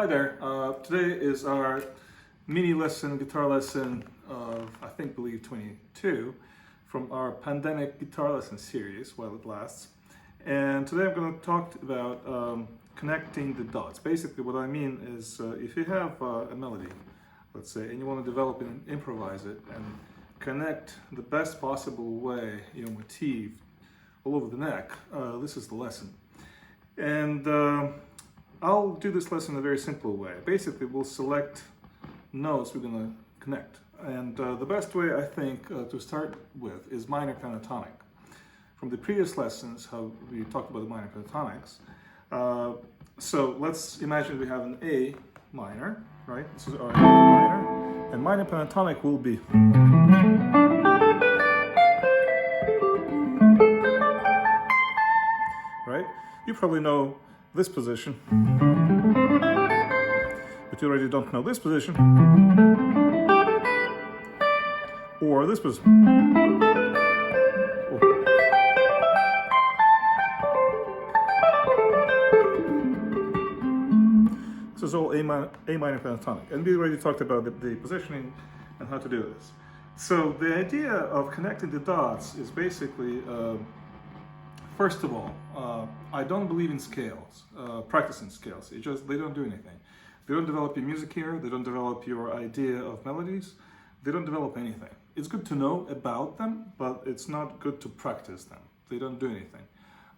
Hi there. Today is our mini lesson, guitar lesson of, believe 22 from our pandemic guitar lesson series while it lasts. And today I'm going to talk about connecting the dots. Basically what I mean is if you have a melody, let's say, and you want to develop it and improvise it and connect the best possible way your motif all over the neck, this is the lesson. And I'll do this lesson in a very simple way. Basically, we'll select notes we're going to connect. And the best way, I think, to start with is minor pentatonic. From the previous lessons, how we talked about the minor pentatonics. So let's imagine we have an A minor, right? This is our A minor. And minor pentatonic will be... right? You probably know this position, but you already don't know this position, or this position. This is all A minor pentatonic, and we already talked about the positioning and how to do this. So the idea of connecting the dots is basically first of all, I don't believe in scales, practicing scales. They don't do anything. They don't develop your music here. They don't develop your idea of melodies. They don't develop anything. It's good to know about them, but it's not good to practice them. They don't do anything.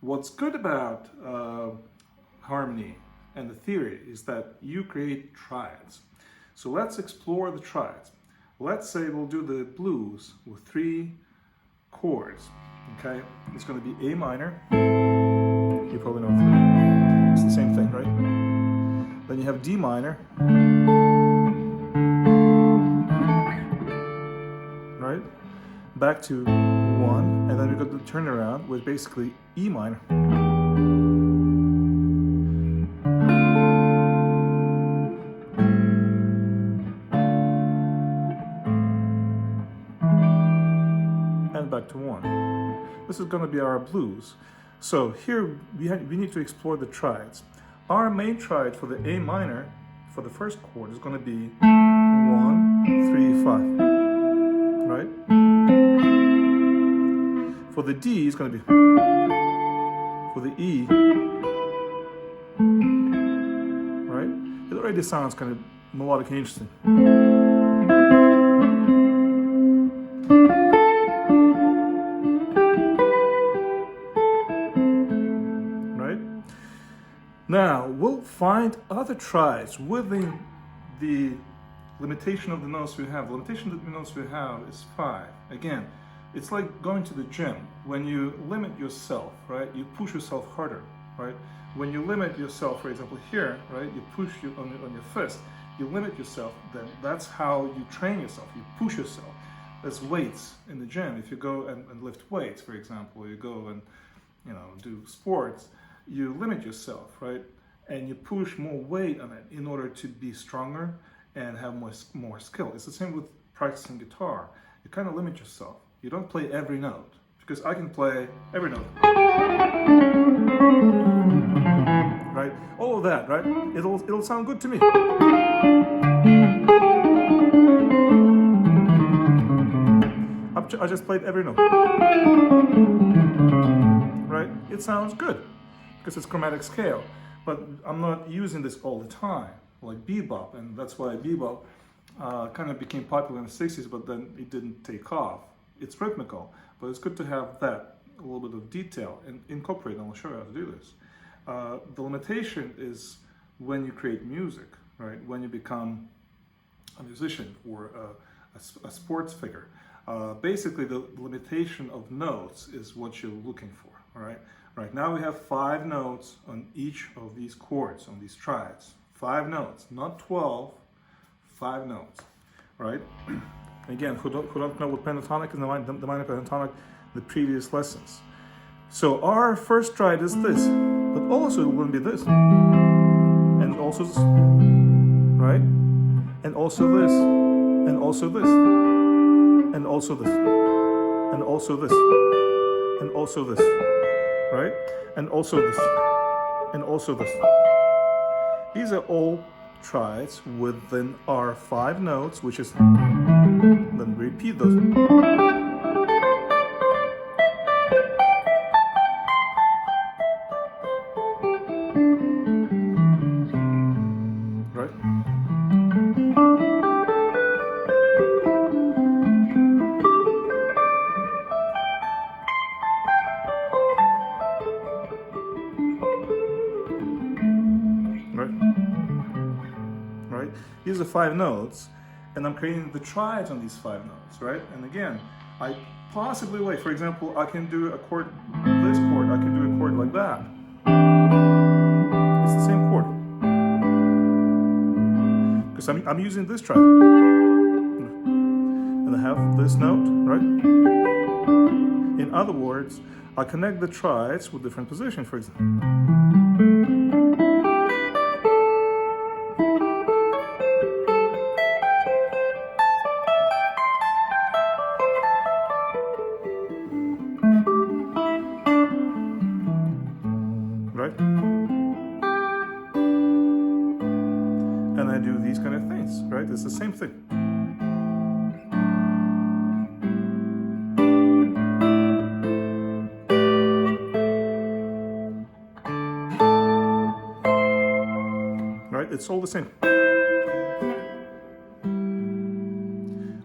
What's good about harmony and the theory is that you create triads. So let's explore the triads. Let's say we'll do the blues with 3 chords. Okay, it's going to be A minor. You probably know it's the same thing, right? Then you have D minor, right? Back to 1, and then we've got the turnaround with basically E minor. And back to 1. This is going to be our blues. So here we need to explore the triads. Our main triad for the A minor, for the first chord, is going to be 1, 3, 5. Right? For the D, it's going to be... for the E... right? It already sounds kind of melodic and interesting. Now, we'll find other triads within the limitation of the notes we have. The limitation of the notes we have is 5. Again, it's like going to the gym. When you limit yourself, right, you push yourself harder, right? When you limit yourself, for example, here, right, you push you on your fist, you limit yourself, then that's how you train yourself. You push yourself. There's weights in the gym. If you go and lift weights, for example, you go and do sports, you limit yourself, right? And you push more weight on it in order to be stronger and have more skill. It's the same with practicing guitar. You kind of limit yourself. You don't play every note, because I can play every note. Right? All of that, right? It'll sound good to me. I just played every note. Right? It sounds good, because it's chromatic scale, but I'm not using this all the time, like bebop, and that's why bebop kind of became popular in the 60s, but then it didn't take off. It's rhythmical, but it's good to have that, a little bit of detail, and incorporate, and I'll show you how to do this. The limitation is when you create music, right? When you become a musician or a sports figure. Basically, the limitation of notes is what you're looking for, all right? Right now we have 5 notes on each of these chords, on these triads. 5 notes, not 12, 5 notes, right? Again, who don't know what pentatonic is, the minor pentatonic, the previous lessons. So our first triad is this, but also it will be this, and also this, right? And also this, and also this, and also this, and also this, and also this. Right? And also this. And also this. These are all triads within our 5 notes, which is, then repeat those. Right? Right? These are 5 notes, and I'm creating the triads on these 5 notes, right? And again, I possibly, like, for example, I can do a chord, this chord, I can do a chord like that. It's the same chord. Because I'm using this triad. And I have this note, right? In other words, I connect the triads with different positions, for example. Right? And I do these kind of things, right? It's the same thing. Right? It's all the same.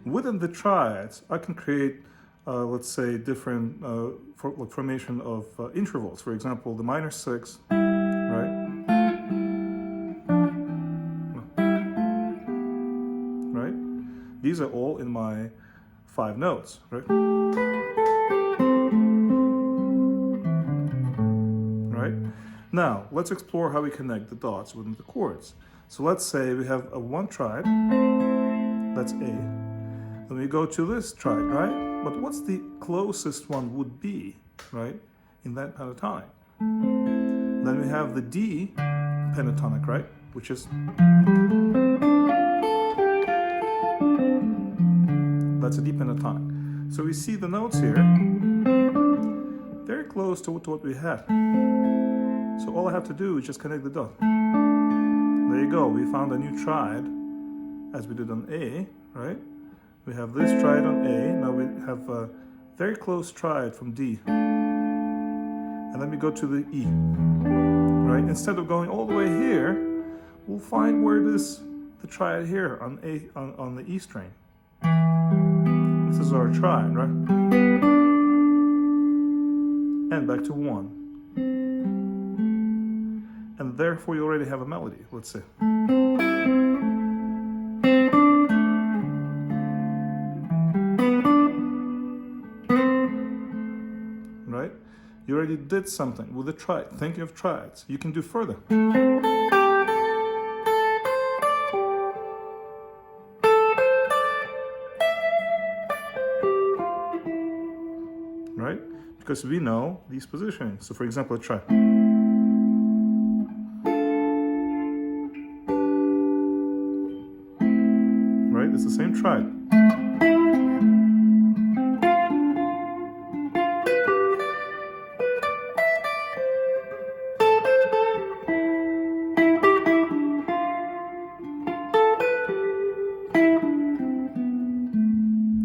Within the triads, I can create, let's say, different formation of intervals. For example, the minor 6, right? Right? These are all in my 5 notes, right? Right? Now, let's explore how we connect the dots within the chords. So let's say we have a 1 triad, that's A. Then we go to this triad, right? But what's the closest one would be, right, in that pentatonic? Then we have the D pentatonic, right, which is, that's a D pentatonic. So we see the notes here, very close to what we had. So all I have to do is just connect the dots. There you go, we found a new triad, as we did on A, right? We have this triad on A, now we have a very close triad from D. And then we go to the E, right? Instead of going all the way here, we'll find where the triad here on on the E string. This is our triad, right? And back to 1. And therefore you already have a melody, let's say. Right? You already did something with the triad. Thinking of triads, you can do further. Right? Because we know these positionings. So for example, a triad. Right? It's the same triad.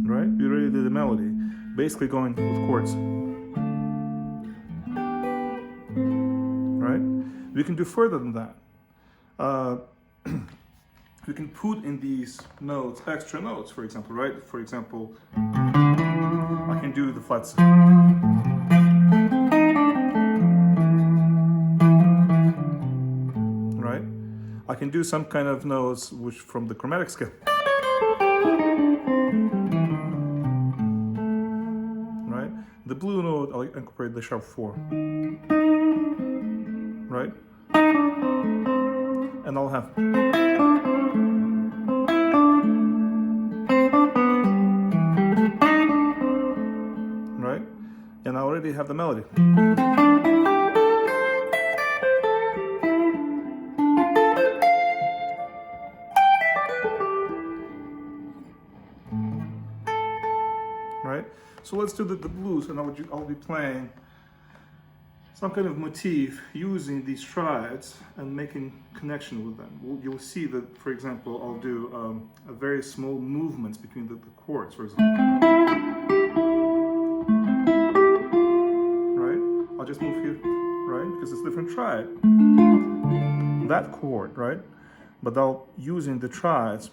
Right? We already did the melody. Basically going with chords. Right? We can do further than that. We can put in these notes extra notes, for example, right? For example, I can do the flats. Right? I can do some kind of notes which from the chromatic scale. Right? The blue note, I'll incorporate the sharp 4. Right? And I'll have. Right? And I already have the melody. Right? So let's do the blues, and I'll be playing some kind of motif using these triads and making connection with them. You'll see that, for example, I'll do a very small movements between the chords, for example. Right? I'll just move here, right? Because it's a different triad. That chord, right? But I'll using the triads.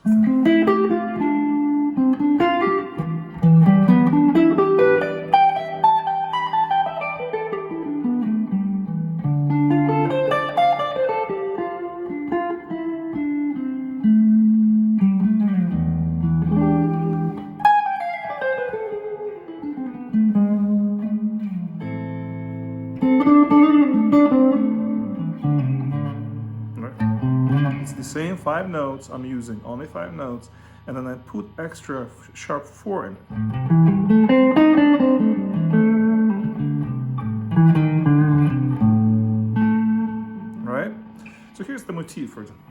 It's the same 5 notes I'm using, only 5 notes, and then I put extra sharp 4 in it. Right? So here's the motif, for example.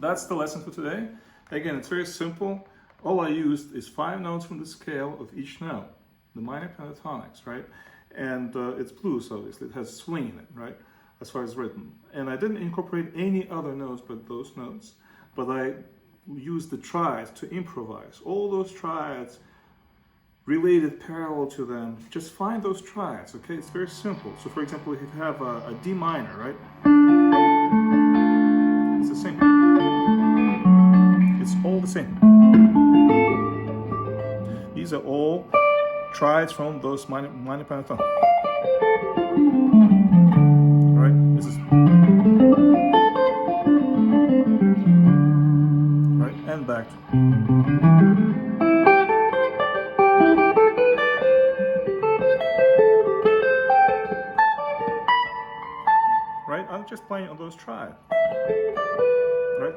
That's the lesson for today. Again, it's very simple. All I used is 5 notes from the scale of each note, the minor pentatonics, right? And it's blues, obviously. It has swing in it, right? As far as written. And I didn't incorporate any other notes but those notes. But I used the triads to improvise. All those triads related parallel to them. Just find those triads, okay? It's very simple. So for example, if you have a D minor, right? It's the same. It's all the same. These are all triads from those minor pentatonics. Right? This is right and back. Right? I'm just playing on those triads. Right?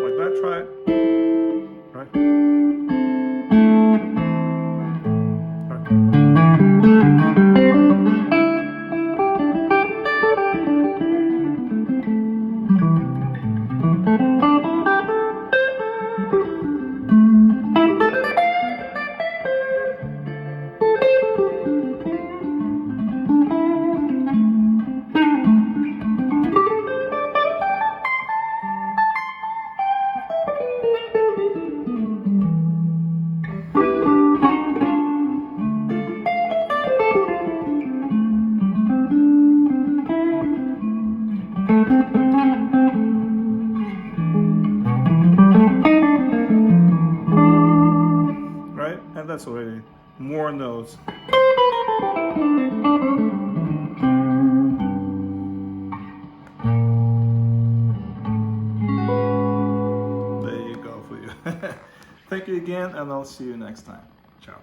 Like that triad. Right? and that's already more notes. There you go for you. Thank you again, and I'll see you next time. Ciao.